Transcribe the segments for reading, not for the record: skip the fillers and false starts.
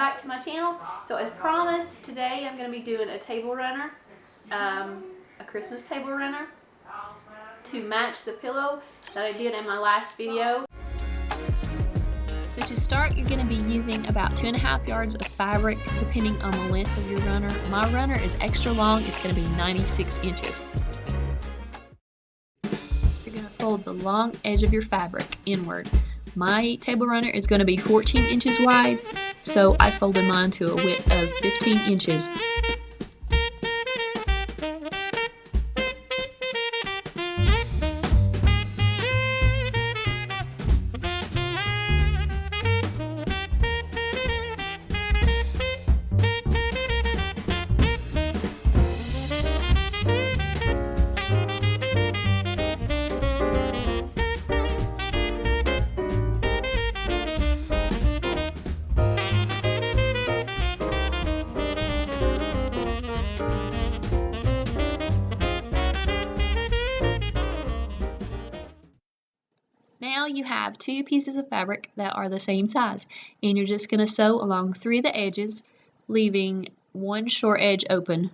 back to my channel. So as promised, today I'm going to be doing a table runner, a Christmas table runner to match the pillow that I did in my last video. So to start, you're going to be using about 2.5 yards of fabric depending on the length of your runner. My runner is extra long, it's going to be 96 inches. You're going to fold the long edge of your fabric inward. My table runner is going to be 14 inches wide, so I folded mine to a width of 15 inches. Now you have 2 pieces of fabric that are the same size, and you're just going to sew along 3 of the edges, leaving 1 short edge open.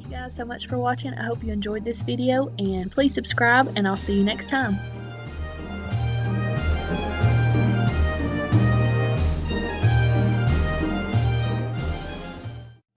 you guys so much for watching. I hope you enjoyed this video, and please subscribe, and I'll see you next time.